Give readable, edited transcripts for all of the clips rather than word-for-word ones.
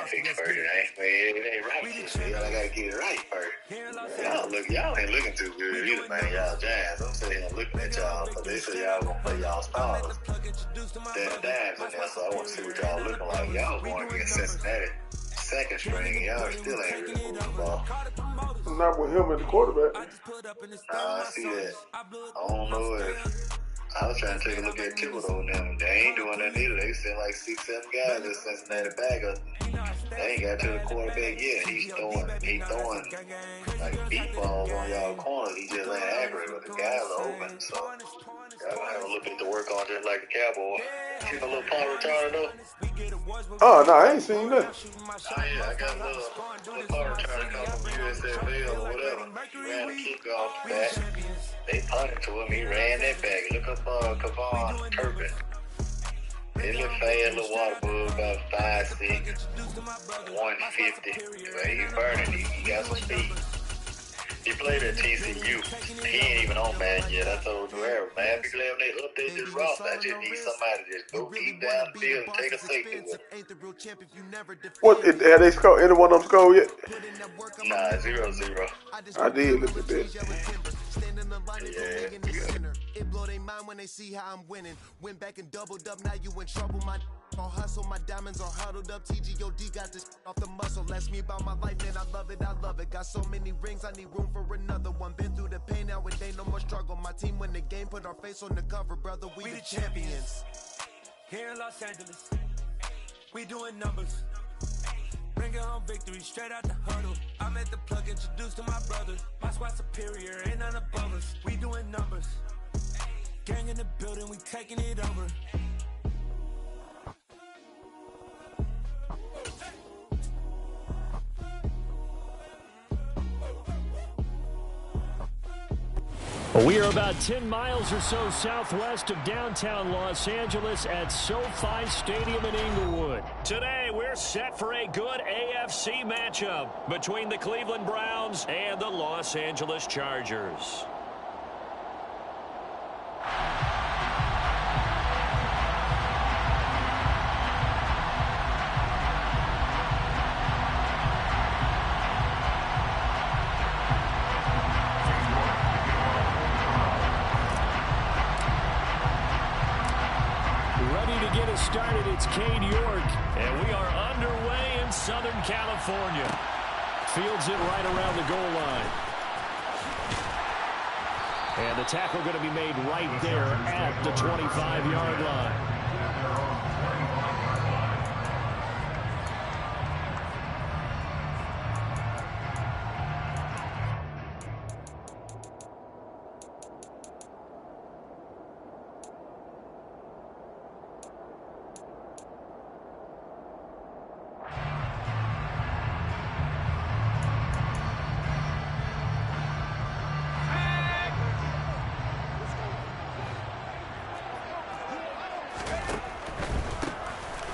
fix first. It ain't right. I gotta get it right first. Y'all ain't looking too good either, man. Y'all Giants. I'm sitting here looking at y'all because they say y'all gonna play y'all starters. Damn dimes in there, so I want to see what y'all looking like. Y'all going against Cincinnati. Second string, y'all still ain't really moving the ball. Not with him at the quarterback. I see that. I don't know if I was trying to take a look at Thibodeau and them. They ain't doing that either. They sent like 6-7 guys at Cincinnati back. They ain't got to the quarterback yet. He's throwing like deep balls on y'all corners. He just ain't accurate, but the guys are open. So y'all gonna have a little bit to work on, just like the Cowboy. See my little Paul retarded though? Oh, no, I ain't seen that. Oh yeah, I got a little Paul retarded come from USFL or whatever. He ran the kickoff back. They punted to him. He ran that back. Look up Kevon Turpin. They look fast, little water bug, about 5'6", 150. He's burning. He got some speed. He played at TCU. He ain't even on Madden yet. I told New Era, man, be glad when they update this roster. I just need somebody to just go deep down the field and take a safety with him. What, have they scored? Any one of them scored yet? Nah, 0-0. I did look at that. Yeah. It blow their mind when they see how I'm winning. Went back and doubled up, now you in trouble. My all hustle, my diamonds are huddled up. TGOD got this off the muscle. Ask me about my life, man, I love it, I love it. Got so many rings, I need room for another one. Been through the pain, now it ain't no more struggle. My team win the game, put our face on the cover, brother, we the champions. Here in Los Angeles, we doing numbers. Bringing home victory straight out the huddle. I'm at the plug, introduced to my brothers. My squad superior, ain't none above us. We doing numbers. Gang in the building, we taking it over. We are about 10 miles or so southwest of downtown Los Angeles at SoFi Stadium in Inglewood. Today, we're set for a good AFC matchup between the Cleveland Browns and the Los Angeles Chargers. Started, it's Cade York, and we are underway in Southern California. Fields it right around the goal line. And the tackle going to be made right there at the 25-yard line.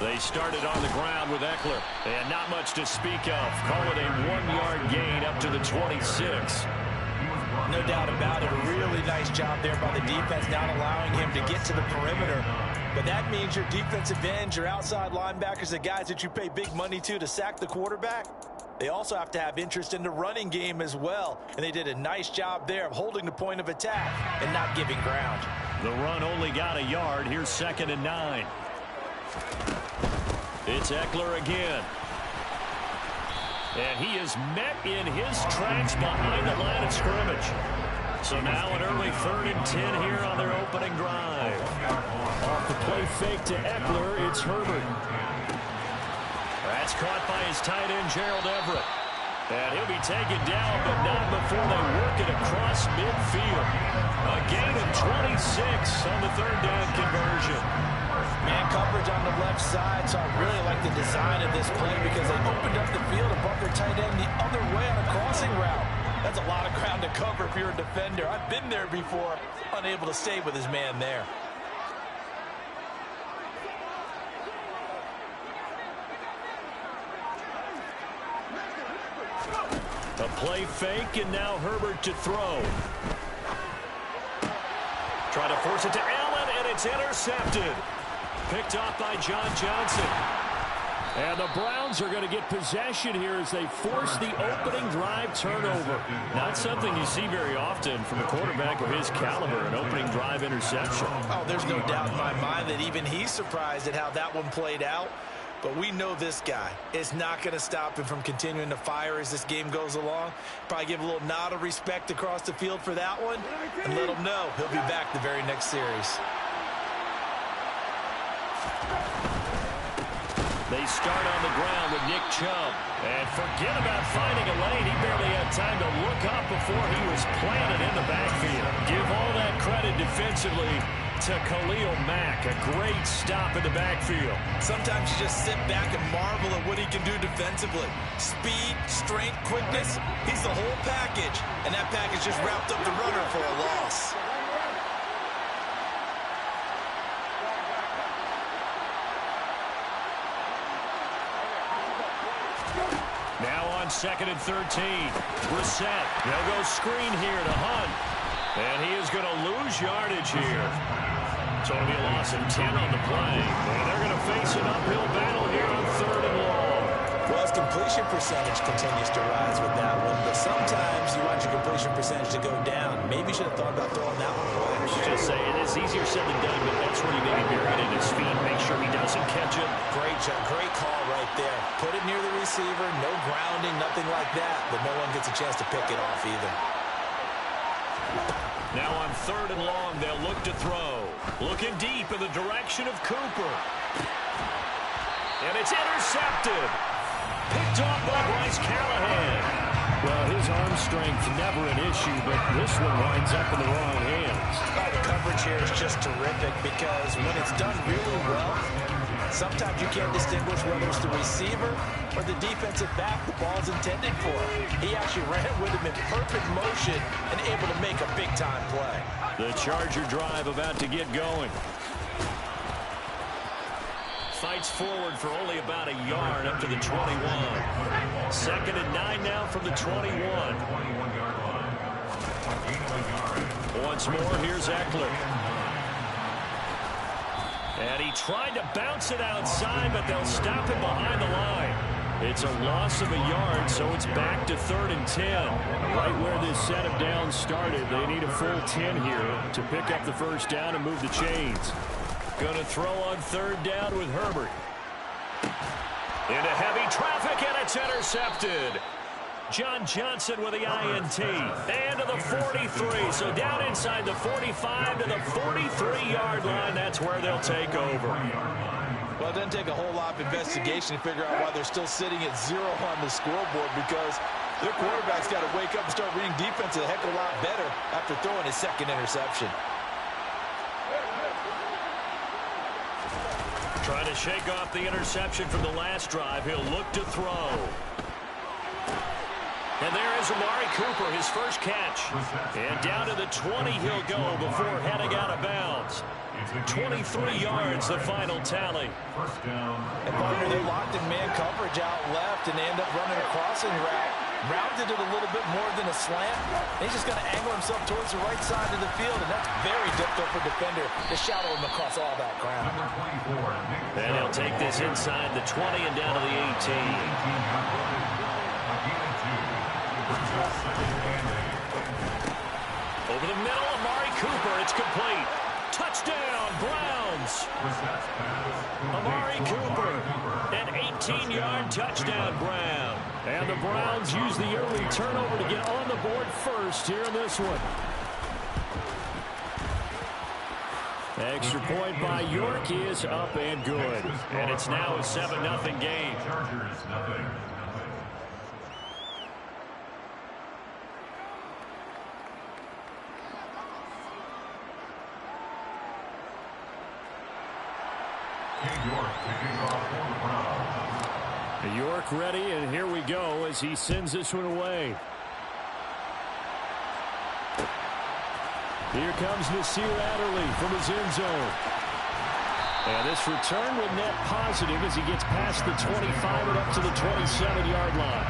They started on the ground with Eckler, and not much to speak of. Call it a 1-yard gain up to the 26. No doubt about it. A really nice job there by the defense, not allowing him to get to the perimeter. But that means your defensive ends, your outside linebackers, the guys that you pay big money to sack the quarterback, they also have to have interest in the running game as well. And they did a nice job there of holding the point of attack and not giving ground. The run only got a yard. Here's 2nd and 9. It's Eckler again. And he is met in his tracks behind the line of scrimmage. So now an early 3rd and 10 here on their opening drive. Off the play fake to Eckler, it's Herbert. That's caught by his tight end, Gerald Everett. And he'll be taken down, but not before they work it across midfield. A gain of 26 on the 3rd down conversion. Man coverage on the left side, so I really like the design of this play because they opened up the field and brought their tight end the other way on a crossing route. That's a lot of ground to cover if you're a defender. I've been there before, unable to stay with his man there. A play fake, and now Herbert to throw. Try to force it to Allen, and it's intercepted. Picked off by John Johnson. And the Browns are going to get possession here as they force the opening drive turnover. Not something you see very often from a quarterback of his caliber, an opening drive interception. Oh, there's no doubt in my mind that even he's surprised at how that one played out. But we know this guy is not going to stop him from continuing to fire as this game goes along. Probably give a little nod of respect across the field for that one and let him know he'll be back the very next series. They start on the ground with Nick Chubb. And forget about finding a lane. He barely had time to look up before he was planted in the backfield. Give all that credit defensively to Khalil Mack. A great stop in the backfield. Sometimes you just sit back and marvel at what he can do defensively. Speed, strength, quickness. He's the whole package. And that package just wrapped up the runner for a loss. Now on 2nd and 13. Brissett. They'll go screen here to Hunt. And he is going to lose yardage here. So it'll be a loss of 10 on the play. And they're going to face an uphill battle here on 3rd and long. Well, his completion percentage continues to rise with that one. But sometimes you want your completion percentage to go down. Maybe you should have thought about throwing that one away. I was just saying, it's easier said than done, but that's where you maybe bury it in his feet. Make sure he doesn't catch it. Great job. Great call right there. Put it near the receiver. No grounding, nothing like that. But no one gets a chance to pick it off either. Now on 3rd and long, they'll look to throw. Looking deep in the direction of Cooper. And it's intercepted. Picked off by Bryce Callahan. Well, his arm strength never an issue, but this one winds up in the wrong hands. Oh, the coverage here is just terrific because when it's done really well, sometimes you can't distinguish whether it's the receiver or the defensive back the ball's intended for. He actually ran with him in perfect motion and able to make a big-time play. The Charger drive about to get going. Fights forward for only about a yard up to the 21. 2nd and 9 now from the 21. Once more, here's Eckler. And he tried to bounce it outside, but they'll stop him behind the line. It's a loss of a yard, so it's back to 3rd and 10. Right where this set of downs started, they need a full 10 here to pick up the first down and move the chains. Going to throw on 3rd down with Herbert. Into heavy traffic, and it's intercepted. John Johnson with the INT. And to the 43. So down inside the 45 to the 43-yard line. That's where they'll take over. Well, it doesn't take a whole lot of investigation to figure out why they're still sitting at 0 on the scoreboard because their quarterback's got to wake up and start reading defense a heck of a lot better after throwing his 2nd interception. Trying to shake off the interception from the last drive. He'll look to throw. And there is Amari Cooper, his first catch. And down to the 20 he'll go before heading out of bounds. 23 yards, the final tally. And partner, they locked in man coverage out left, and they end up running a crossing route. Rounded it a little bit more than a slant. He's just going to angle himself towards the right side of the field, and that's very difficult for a defender to shadow him across all that ground. And he'll take this inside the 20 and down to the 18. Over the middle, Amari Cooper. It's complete. Touchdown, Browns. Amari Cooper, an 18-yard touchdown, Brown. And the Browns use the early turnover to get on the board first here in this one. Extra point by York is up and good. And it's now a 7-0 game. York ready, and here we go as he sends this one away. Here comes Nasir Adderley from his end zone. And this return will net positive as he gets past the 25 and up to the 27-yard line.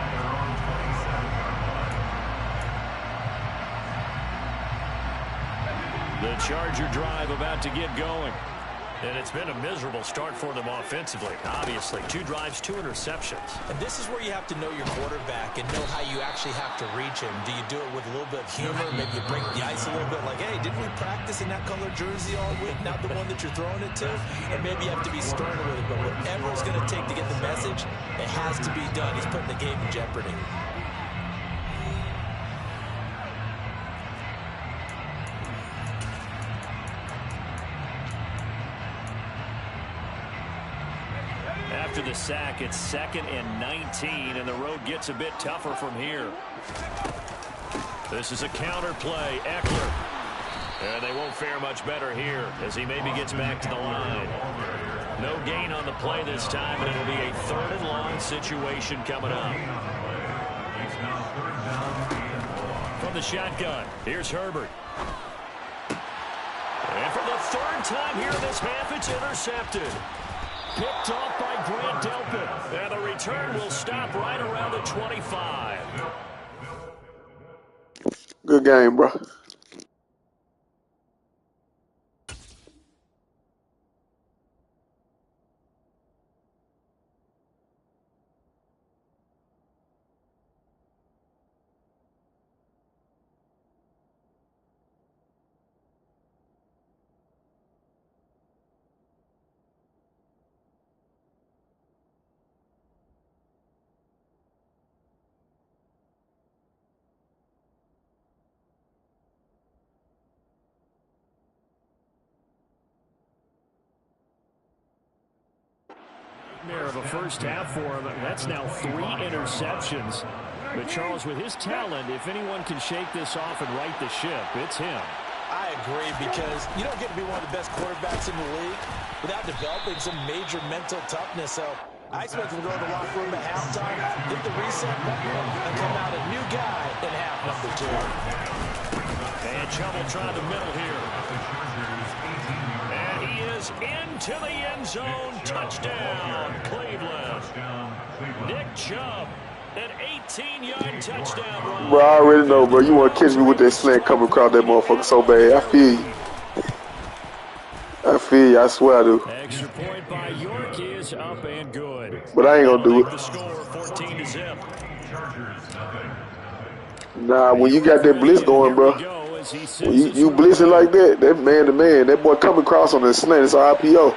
The Charger drive about to get going. And it's been a miserable start for them offensively. Obviously, 2 drives, 2 interceptions. And this is where you have to know your quarterback and know how you actually have to reach him. Do you do it with a little bit of humor? Maybe you break the ice a little bit like, hey, didn't we practice in that color jersey all week? Not the one that you're throwing it to? Or maybe you have to be stern with it. But whatever it's going to take to get the message, it has to be done. He's putting the game in jeopardy. After the sack, it's 2nd and 19, and the road gets a bit tougher from here. This is a counter play. Eckler. And they won't fare much better here as he maybe gets back to the line. No gain on the play this time, and it'll be a 3rd and long situation coming up. From the shotgun, here's Herbert. And for the 3rd time here in this half, it's intercepted. Picked off by Grant Delpit. And the return will stop right around the 25. Good game, bro. Of a first half for him. That's now 3 interceptions. But Charles, with his talent, if anyone can shake this off and right the ship, it's him. I agree, because you don't get to be one of the best quarterbacks in the league without developing some major mental toughness. So I expect him to go to the locker room at halftime, hit the reset button, and come out a new guy in half number 2. And Chubb trying the middle here. And he is into the end zone. Touchdown, Cleveland. Nick Chubb, an 18-yard touchdown run. Bro, I already know, bro. You want to catch me with that slant coming across that motherfucker so bad. I feel you. I feel you. I swear I do. Extra point by York is up and good. But I ain't going to do it. The score, 14-0. Nah, when you got that blitz going, bro. When you blitzing like that, that man-to-man, that boy coming across on the slant, it's RPO.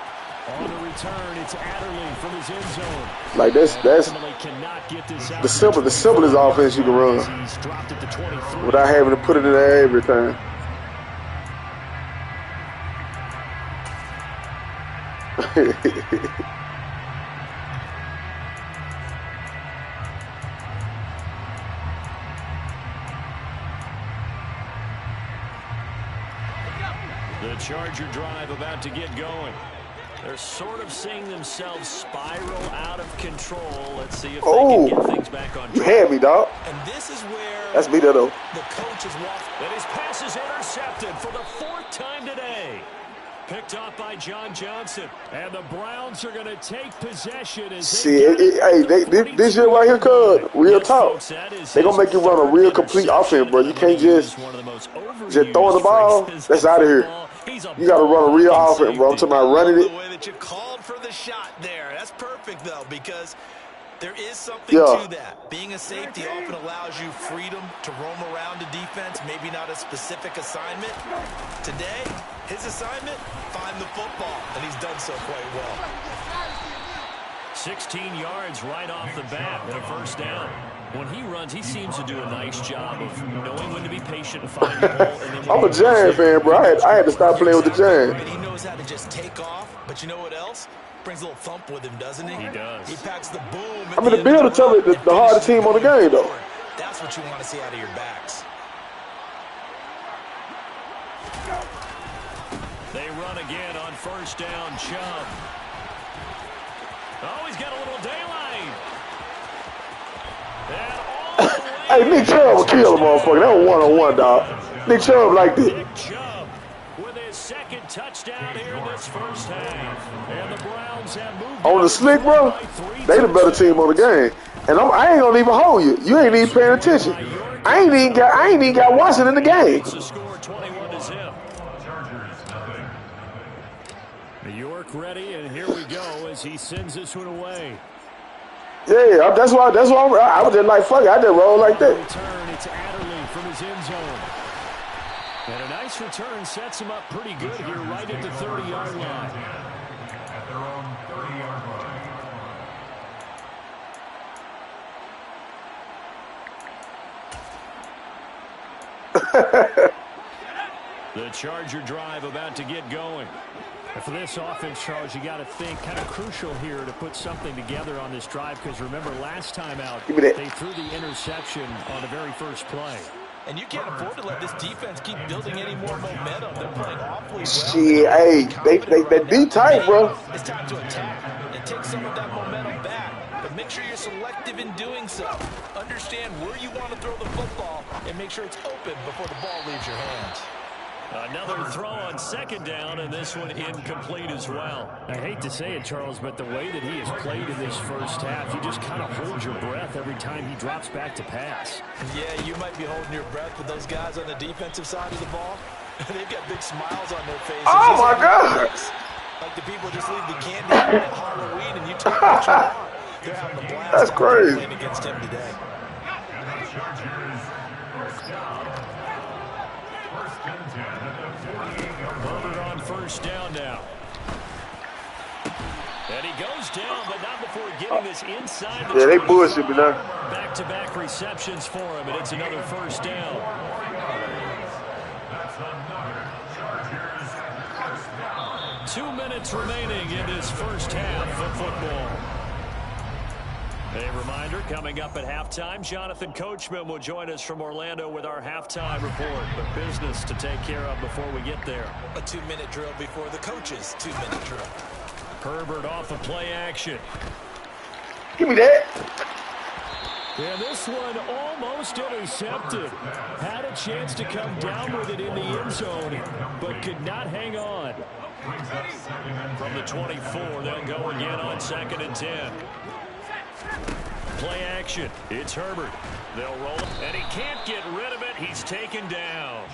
On the return, it's Adderley from his end zone. Like that's the simplest offense you can run without having to put it in there every time. The Charger drive about to get going. They're sort of seeing themselves spiral out of control. Let's see if they can get things back on track. You had me, dog. And this is where that's me, though. The coach is walking. And his pass is intercepted for the 4th time today. Picked off by John Johnson. And the Browns are going to take possession. As this year right here, cuz, real talk. They're going to make you run a real complete offense, bro. You can't just throwing the ball. That's out of here. You got to run a real offense, bro. I'm talking about running it. The way that you called for the shot there. That's perfect, though, because there is something to that. Being a safety often allows you freedom to roam around a defense, maybe not a specific assignment. Today, his assignment, find the football, and he's done so quite well. 16 yards right off the bat and a first down. When he runs, he seems to do a nice job of knowing when to be patient and find the hole. I'm a Giant fan, bro. I had to stop playing with the Giants. And he knows how to just take off, but you know what else? Brings a little thump with him, doesn't he? He does. He packs the boom. I mean, the Bills tell me the hardest team on the game, though. That's what you want to see out of your backs. They run again on first down, Chubb. Oh, he's got a little daylight. Hey, Nick Chubb will kill a motherfucker. That was one-on-one, dog. Nick Chubb like this. Nick Chubb with his 2nd touchdown here in this first half. And the Browns have moved on the slick, bro. They the better team on the game. And I ain't gonna even hold you. You ain't even paying attention. I ain't even got Washington in the game. The score 21-0. clock ready, and here we go as he sends this one away. Yeah, that's why I was just like, fuck it, I just roll like that. Return, it's Adderley from his end zone. And a nice return sets him up pretty good here right at the 30-yard line. At their own 30-yard line. The Charger drive about to get going. And for this offense, Charles, you got to think kind of crucial here to put something together on this drive because remember last time out, they threw the interception on the very first play. And you can't afford to let this defense keep building any more momentum. They're playing awfully well. Shit, hey, they be tight, bro. It's time to attack and take some of that momentum back. But make sure you're selective in doing so. Understand where you want to throw the football and make sure it's open before the ball leaves your hands. Another throw on second down, and this one incomplete as well. I hate to say it, Charles, but the way that he has played in this first half, you just kind of hold your breath every time he drops back to pass. Yeah, you might be holding your breath with those guys on the defensive side of the ball. They've got big smiles on their faces. Oh, my God. Like the people just leave the candy out at Halloween and you take what you want. They're having a blast. That's crazy. Playing against him today. Herbert on first down now. And he goes down, but not before getting this inside the they bullshit me now. Back-to-back receptions for him, and it's another first down. 2 minutes remaining in this first half of football. A reminder, coming up at halftime, Jonathan Coachman will join us from Orlando with our halftime report. But business to take care of before we get there. A 2-minute drill before the coach's 2-minute drill. Herbert off of play action. Give me that. And this one almost intercepted. Had a chance to come down with it in the end zone, but could not hang on. From the 24, they'll go again on 2nd and 10. Play action. It's Herbert. They'll roll it, and he can't get rid of it. He's taken down.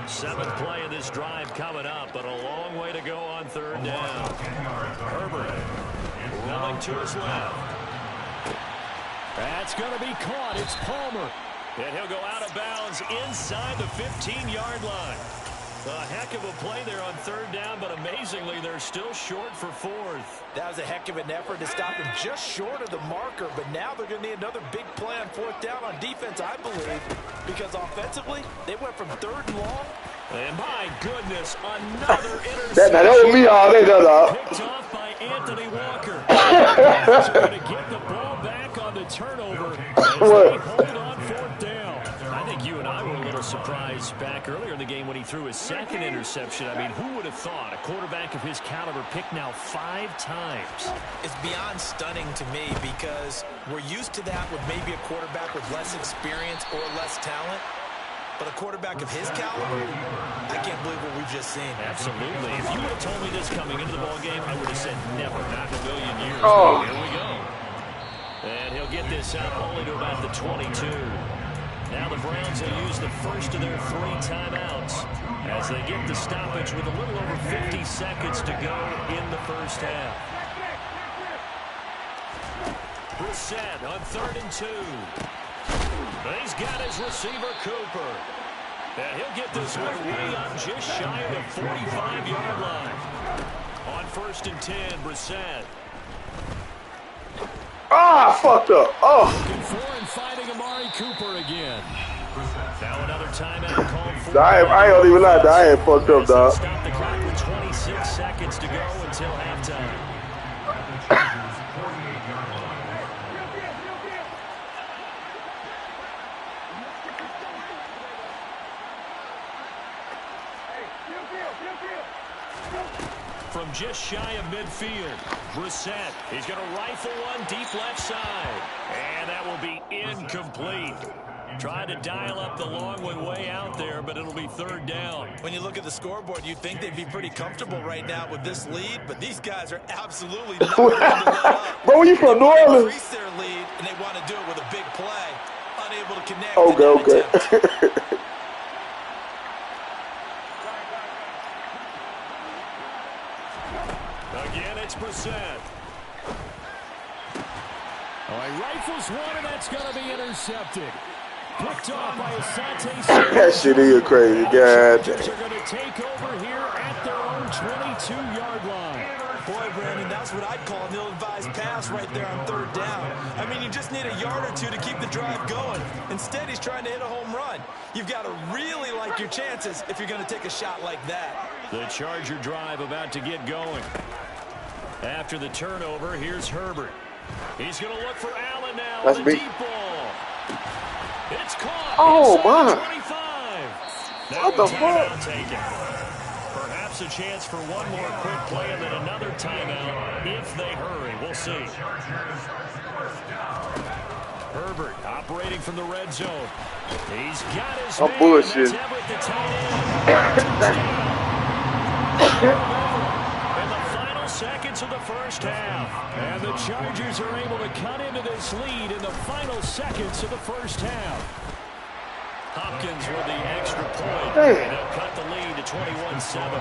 7th play of this drive coming up, but a long way to go on 3rd down. Herbert rolling to his left. That's going to be caught. It's Palmer. And he'll go out of bounds inside the 15-yard line. A heck of a play there on 3rd down, but amazingly, they're still short for 4th. That was a heck of an effort to stop him just short of the marker, but now they're going to need another big play on 4th down on defense, I believe, because offensively, they went from 3rd and long. And my goodness, another interception. That was me all day, Picked off by Anthony Walker. He's going to get the ball back on the turnover as they hold on 4th down. I think you and I were a little surprised back earlier in the game when he threw his 2nd interception. I mean, who would have thought a quarterback of his caliber picked now 5 times? It's beyond stunning to me because we're used to that with maybe a quarterback with less experience or less talent. But a quarterback of his caliber, I can't believe what we've just seen. Absolutely. If you would have told me this coming into the ballgame, I would have said never, not in a million years. Oh. Here we go. And he'll get this out only to about the 22. Now the Browns will use the first of their 3 timeouts as they get the stoppage with a little over 50 seconds to go in the first half. Brissett on 3rd and 2. He's got his receiver, Cooper. And he'll get this one way up just shy of the 45-yard line. On 1st and 10, Brissett. Ah, fucked up. Oh. Looking for and fighting Amari Cooper again. Now another timeout called for. I ain't even lie, I ain't fucked up, dog. Stop the clock with 26 seconds to go until halftime. From just shy of midfield, Brissett. He's going to rifle one deep left side. And that will be incomplete. Tried to dial up the long one way out there, but it'll be 3rd down. When you look at the scoreboard, you'd think they'd be pretty comfortable right now with this lead, but these guys are absolutely not going to let up. Bro, you from New Orleans? Increase their lead, and they want to do it with a big play. Unable to connect. Okay. Brissett. Oh, he rifles one, and that's going to be intercepted. Picked off by Asante. That shit is crazy, God. They're going to take over here at their own 22-yard line. Boy, Brandon, that's what I'd call an ill-advised pass right there on third down. I mean, you just need a yard or two to keep the drive going. Instead, he's trying to hit a home run. You've got to really like your chances if you're going to take a shot like that. The Charger drive about to get going. After the turnover, here's Herbert. He's going to look for Allen now. That's big. Deep ball. It's caught. Oh, my. 25. What the fuck? Perhaps a chance for one more quick play and then another timeout if they hurry. We'll see. Herbert operating from the red zone. He's got his man. Bullshit. In the final seconds of the first half. And the Chargers are able to cut into this lead in the final seconds of the first half. Hopkins with the extra point. And they'll cut the lead to 21-7.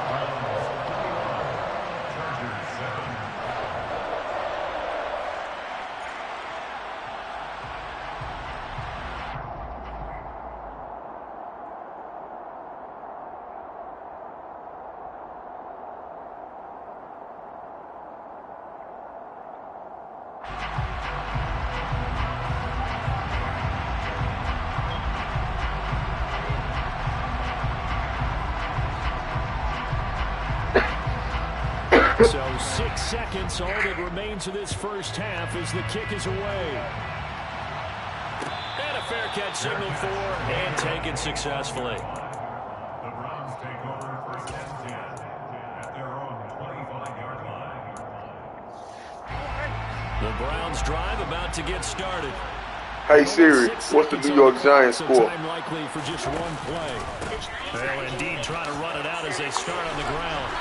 So 6 seconds, all that remains of this first half as the kick is away. And a fair catch signaled for and taken successfully. The Browns take over first and 10 at their own 25-yard line. The Browns drive about to get started. Hey Siri, what's the New York Giants score? Time likely for just one play. They'll indeed try to run it out as they start on the ground.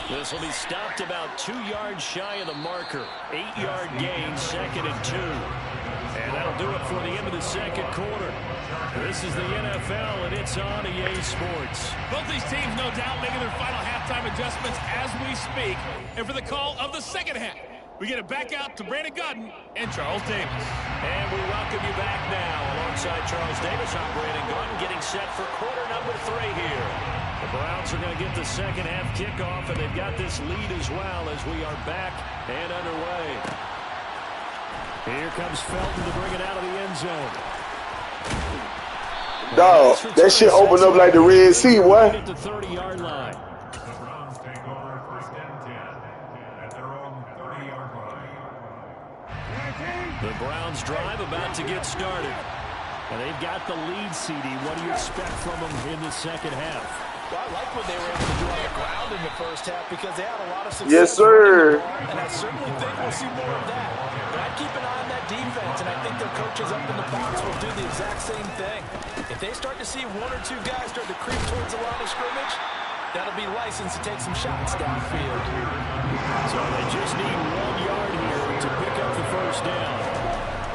This will be stopped about 2 yards shy of the marker. 8-yard gain, 2nd and 2. And that'll do it for the end of the second quarter. This is the NFL, and it's on EA Sports. Both these teams, no doubt, making their final halftime adjustments as we speak. And for the call of the second half, we get it back out to Brandon Gaudin and Charles Davis. And we welcome you back now alongside Charles Davis. I'm Brandon Gaudin getting set for quarter number 3 here. The Browns are going to get the second half kickoff, and they've got this lead as well as we are back and underway. Here comes Felton to bring it out of the end zone. Dog, that shit opened up like the Red Sea, what? At the 30-yard line. The Browns take over first and 10 at their own 30-yard line. The Browns drive about to get started. And they've got the lead, CD. What do you expect from them in the second half? Well, I like what they were able to do on the ground in the first half because they had a lot of success. Yes, sir. And I certainly think we'll see more of that. But I'd keep an eye on that defense, and I think their coaches up in the box will do the exact same thing. If they start to see 1 or 2 guys start to creep towards the line of scrimmage, that'll be license to take some shots downfield. So they just need 1 yard here to pick up the first down.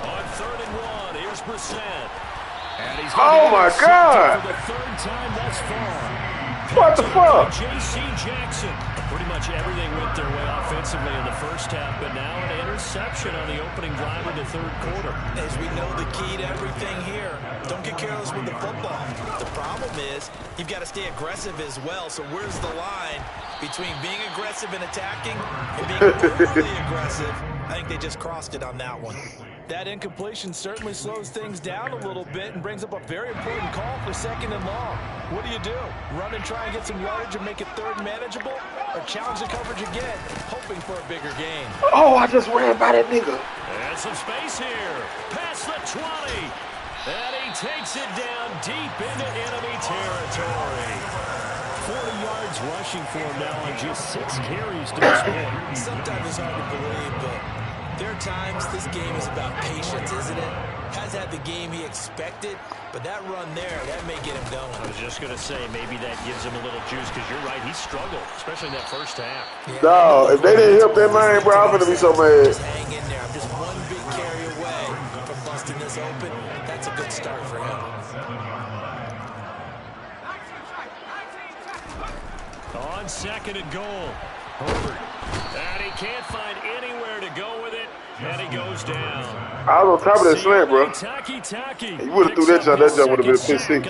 On 3rd and 1, here's Brissett. And he's Oh my God! for the 3rd time thus far. What the fuck? J.C. Jackson. Pretty much everything went their way offensively in the first half, but now an interception on the opening drive of the 3rd quarter. As we know, the key to everything here, don't get careless with the football. The problem is you've got to stay aggressive as well. So where's the line between being aggressive and attacking and being overly aggressive? I think they just crossed it on that one. That incompletion certainly slows things down a little bit and brings up a very important call for 2nd and long. What do you do? Run and try and get some yardage and make it 3rd manageable? Or challenge the coverage again, hoping for a bigger gain? Oh, I just ran by that nigga. And some space here. Past the 20. And he takes it down deep into enemy territory. 40 yards rushing for him now on just 6 carries to this point. Sometimes it's hard to believe, but there are times this game is about patience, isn't it? Has had the game he expected, but that run there, that may get him going. I was just going to say, maybe that gives him a little juice, because you're right, he struggled, especially in that first half. Yeah, No, if they didn't help that man, bro, I'm gonna be so mad. Just hang in there. I'm just one big carry away from busting this open. That's a good start for him. On 2nd and goal, Herbert And he can't find anywhere to go with it, and he goes down. I was on top of that slant, bro. You would have threw that jump. That jump would have been a pick six.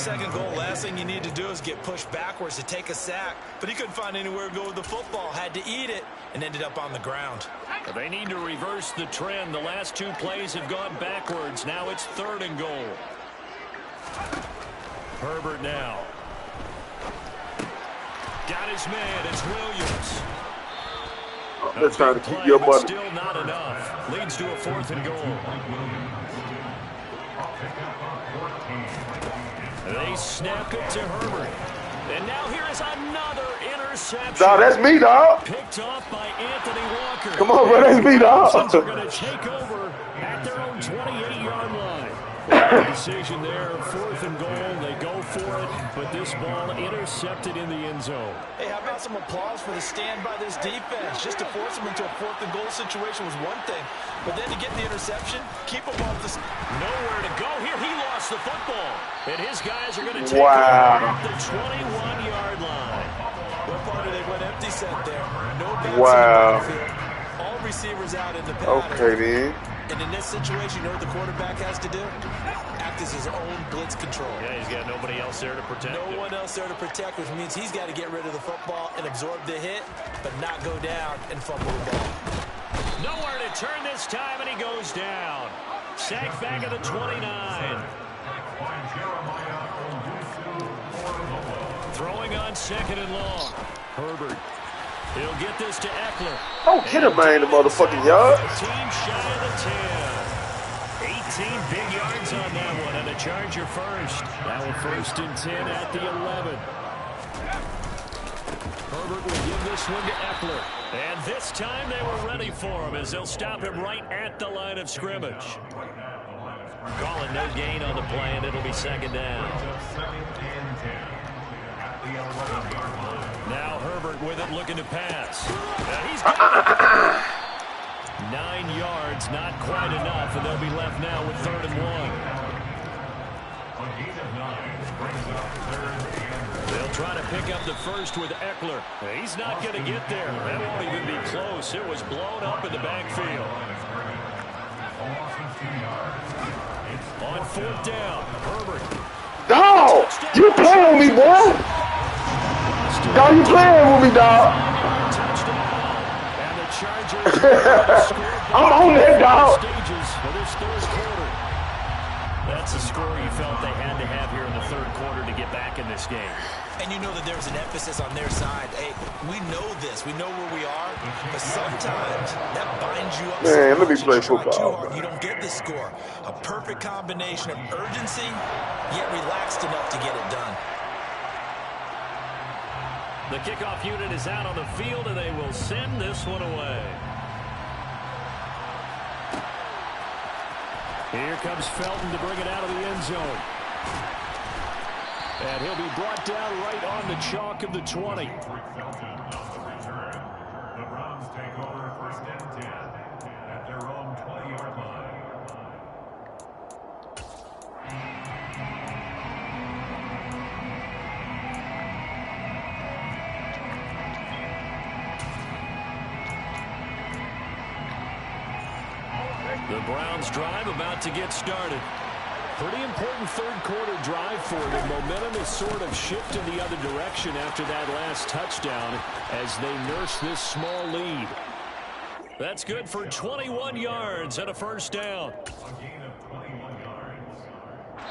Second goal, last thing you need to do is get pushed backwards to take a sack. But he couldn't find anywhere to go with the football. Had to eat it and ended up on the ground. They need to reverse the trend. The last two plays have gone backwards. Now it's 3rd and goal. Herbert now. Got his man. It's Williams. They're trying to keep your money. Still not enough. Leads to a 4th and goal. They snapped it to Herbert. And now here is another interception. Dog, that's me, dog. Picked off by Anthony Walker. Come on, bro, that's me, dog. They're going to take over at their own 28-yard line. Well, decision there, 4th and goal. They go for it, but this ball intercepted in the end zone. Hey, how about some applause for the stand by this defense? Just to force them into a 4th and goal situation was one thing, but then to get the interception, keep them off the... Nowhere to go here. He lost the football, and his guys are going to take over at the 21-yard line. What part of they went empty set there? No bouncing in the field. All receivers out in the pattern. Okay, then. And in this situation, you know what the quarterback has to do? Act as his own blitz control. Yeah, he's got nobody else there to protect him. No one else there to protect, which means he's got to get rid of the football and absorb the hit, but not go down and fumble the ball. Nowhere to turn this time, and he goes down. Sacked back at the 29. Throwing on 2nd and long. Herbert. He'll get this to Eckler. Oh, hit him, man, the motherfucking yards. 18 shy of the 10. 18 big yards on that one, and a Charger first. Now a 1st and 10 at the 11. Herbert will give this one to Eckler. And this time they were ready for him as they'll stop him right at the line of scrimmage. Calling no gain on the play, and it'll be 2nd down. Now Herbert with it, looking to pass. He's got 9 yards, not quite enough, and they'll be left now with 3rd and 1. They'll try to pick up the first with Eckler. He's not going to get there. That won't even be close. It was blown up in the backfield. On 4th down, Herbert. Dog, you playing with me, boy? Dog, you playing with me, dog? I'm on that, dog. That's the score you felt they had to have here in the 3rd quarter to get back in this game. And you know that there's an emphasis on their side. Hey, we know this. We know where we are. But sometimes that binds you up. Man, let me play football. Too hard, you don't get this score. A perfect combination of urgency, yet relaxed enough to get it done. The kickoff unit is out on the field, and they will send this one away. Here comes Felton to bring it out of the end zone. And he'll be brought down right on the chalk of the 20. The Browns take over 1st and 10 at their own 20-yard line. The Browns drive about to get started. Pretty important 3rd quarter drive for them. Momentum has sort of shifted the other direction after that last touchdown as they nurse this small lead. That's good for 21 yards and a 1st down. A gain of 21 yards.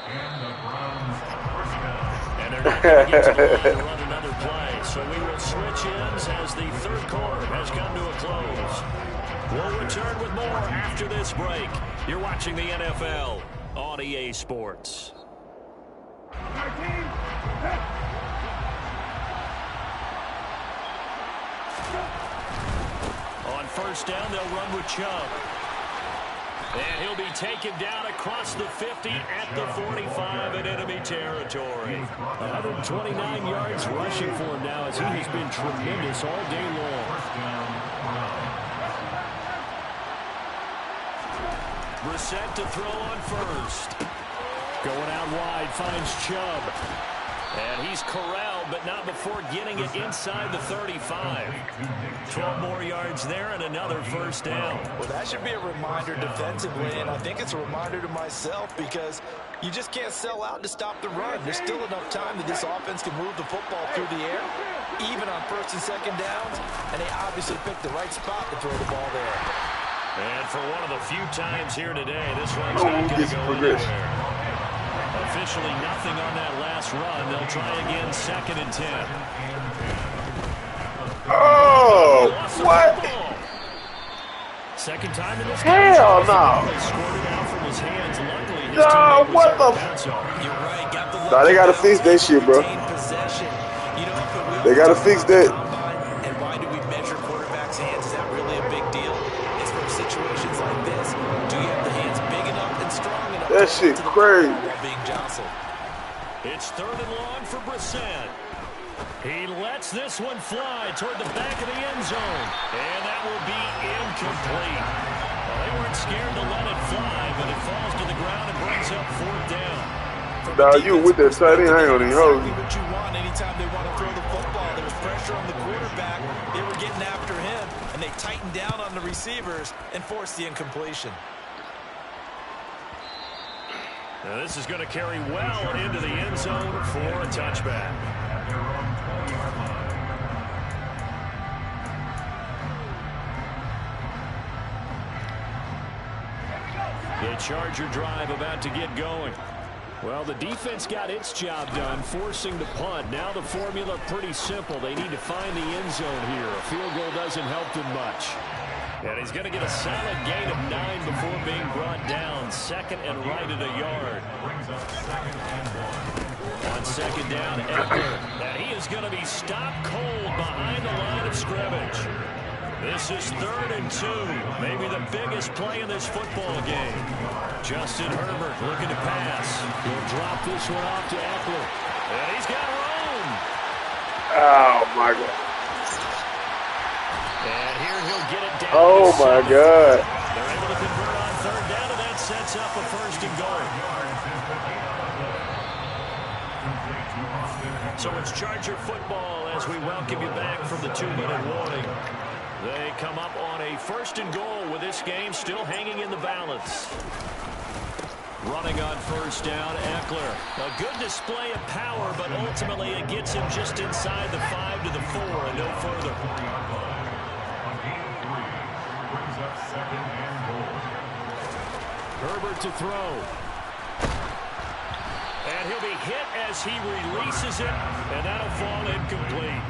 And the Browns 1st down. And they're not going to get to the line to run another play. So we will switch ends as the 3rd quarter has come to a close. We'll return with more after this break. You're watching the NFL on EA Sports. On 1st down, they'll run with Chubb. And he'll be taken down across the 50 at the 45 in enemy territory. 129 yards rushing for him now as he has been tremendous all day long. Brissett to throw on 1st. Going out wide, finds Chubb. And he's corralled but not before getting it inside the 35. 12 more yards there and another first down. Well, that should be a reminder defensively, and I think it's a reminder to myself because you just can't sell out to stop the run. There's still enough time that this offense can move the football through the air, even on first and second downs, and they obviously picked the right spot to throw the ball there. And for one of the few times here today, this one's not going to go anywhere. Officially nothing on that last run. They'll try again, 2nd and 10. Oh, what? Second time in this game. Hell no. No, what the? Nah, they got to fix that shit, bro. They got to fix that. And why do we measure quarterbacks' hands? Is that really a big deal? It's for situations like this. Do you have the hands big enough and strong enough? That shit crazy. Being jostled. It's 3rd and long for Brissett. He lets this one fly toward the back of the end zone. And that will be incomplete. Well, they weren't scared to let it fly, but it falls to the ground and brings up 4th down. Nah, you with that tight end, I ain't gonna hold you. What you want anytime they want to throw the football. There was pressure on the quarterback. They were getting after him, and they tightened down on the receivers and forced the incompletion. Now this is going to carry well into the end zone for a touchback. The Charger drive about to get going. Well, the defense got its job done, forcing the punt. Now the formula pretty simple. They need to find the end zone here. A field goal doesn't help them much. And he's going to get a solid gain of 9 before being brought down. 2nd and right at a yard. On 2nd down, Eckler. And he is going to be stopped cold behind the line of scrimmage. This is 3rd and 2. Maybe the biggest play in this football game. Justin Herbert looking to pass. He'll drop this one off to Eckler. And he's got room. Oh, my God. And here he'll get it down. Oh, my God. They're able to convert on 3rd down, and that sets up a 1st and goal. So it's Charger football as we welcome you back from the 2-minute warning. They come up on a 1st and goal with this game still hanging in the balance. Running on 1st down, Eckler. A good display of power, but ultimately it gets him just inside the 5 to the 4 and no further. Herbert to throw. And he'll be hit as he releases it, and that'll fall incomplete.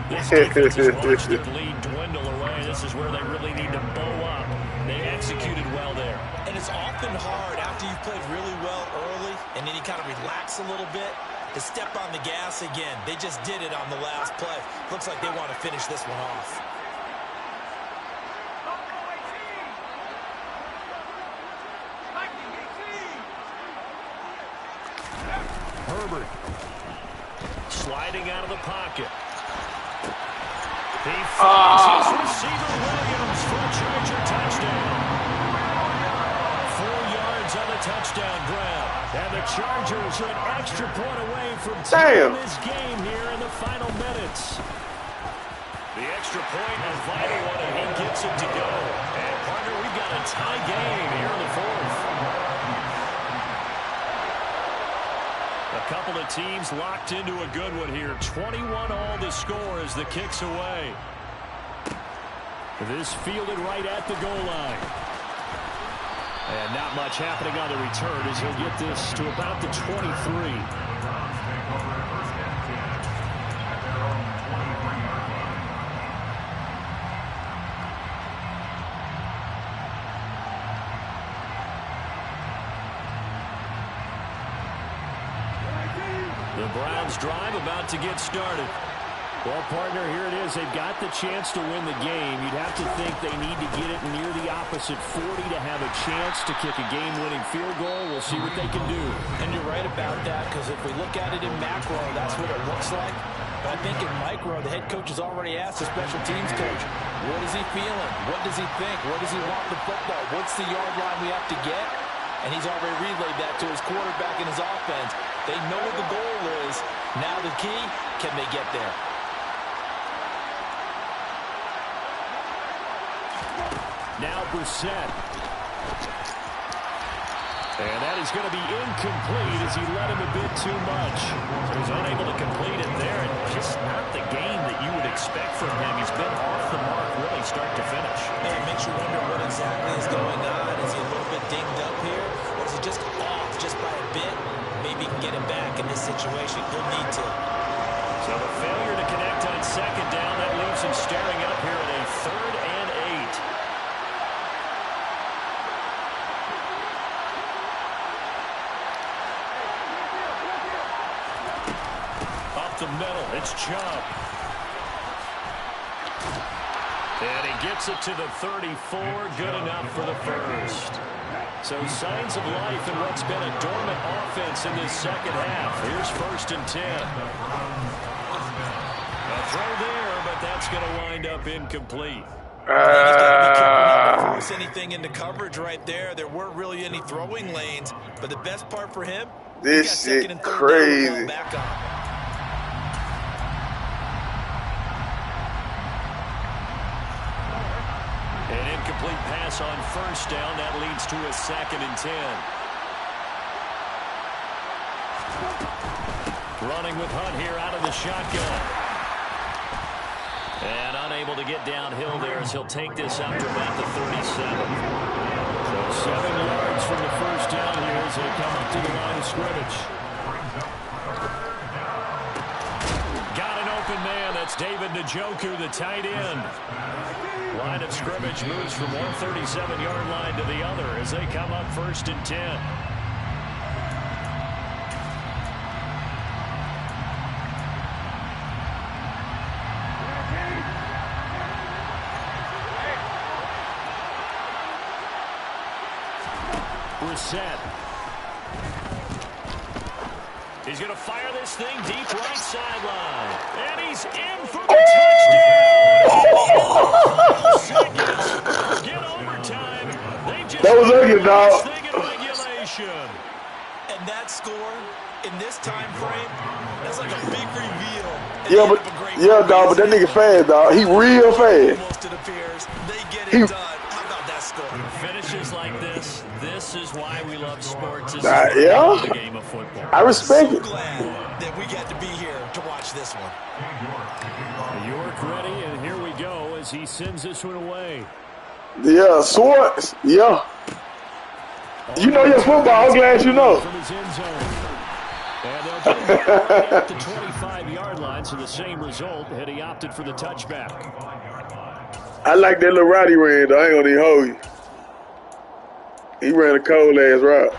This defense has watched the lead dwindle away. This is where they really need to bow up. They executed well there. And it's often hard after you've played really well early and then you kind of relax a little bit to step on the gas again. They just did it on the last play. Looks like they want to finish this one off. Herbert sliding out of the pocket. He finds his receiver Williams for a Charger touchdown. 4 yards on the touchdown grab. And the Chargers are an extra point away from tying this game here in the final minutes. The extra point, a vital one, and he gets it to go. And partner, we've got a tie game here in the 4th. A couple of teams locked into a good one here. 21 all the score as the kick's away. This fielded right at the goal line. And not much happening on the return as he'll get this to about the 23. The Browns drive about to get started. Well, partner, here it is. They've got the chance to win the game. You'd have to think they need to get it near the opposite 40 to have a chance to kick a game-winning field goal. We'll see what they can do. And you're right about that, because if we look at it in macro, that's what it looks like. But I think in micro, the head coach has already asked the special teams coach, what is he feeling? What does he think? What does he want in the football? What's the yard line we have to get? And he's already relayed that to his quarterback and his offense. They know what the goal is. Now the key, can they get there? Now Brissett. And that is going to be incomplete as he led him a bit too much. So he's unable to complete it there. And just not the game that you would expect from him. He's been off the mark really start to finish. Hey, it makes you wonder what exactly is going on. Is he a little bit dinged up here? Or is he just off just by a bit? Maybe he can get him back in this situation. He'll need to. So the failure to connect on second down, that leaves him staring up here at a 3rd and 8. The middle, it's Chubb. And he gets it to the 34, good enough for the first. So signs of life in what's been a dormant offense in this second half. Here's 1st and 10. A throw there, but that's going to wind up incomplete. Force anything into coverage right there. There weren't really any throwing lanes, but the best part for him, this shit crazy. Back on. An incomplete pass on 1st down. That leads to a 2nd and 10. Running with Hunt here out of the shotgun. And unable to get downhill there as he'll take this out to about the 37. So 7 yards from the 1st down here as they come up to the line of scrimmage. Got an open man. That's David Njoku, the tight end. Line of scrimmage moves from one 37-yard line to the other as they come up 1st and 10. Brissett. He's going to fire this thing deep right sideline. And he's in for the touchdown. Get overtime. That was ugly, dog. And that score in this time frame, that's like a big reveal. Dog, but that nigga fast, dog. He real fast. Almost, it appears. They get it done. How about that score? Finishes like this. This is why we love sports. This is the game of football. I respect it. Glad that we got to be here to watch this one. York ready, and here we go as he sends this one away. Yeah, Swartz. Yeah. You know your football. I'm glad you know. From his end zone. And they'll get him right at the 25-yard line, so the same result had he opted for the touchback. I like that little route he ran, though. I ain't gonna even hold you. He ran a cold-ass route.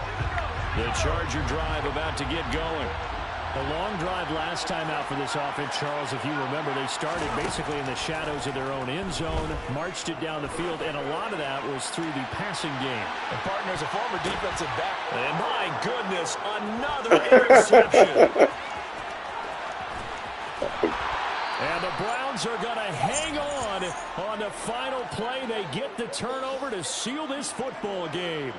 The Charger drive about to get going. A long drive last time out for this offense, Charles. If you remember, they started basically in the shadows of their own end zone, marched it down the field, and a lot of that was through the passing game. And partners, a former defensive back. And my goodness, another interception. And the Browns are going to hang on the final play. They get the turnover to seal this football game.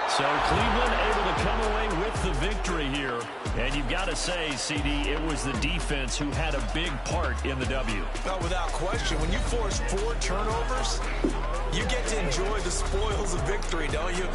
So Cleveland able to come away with the victory here. And you've got to say, CD, it was the defense who had a big part in the W. No, without question. When you force 4 turnovers, you get to enjoy the spoils of victory, don't you?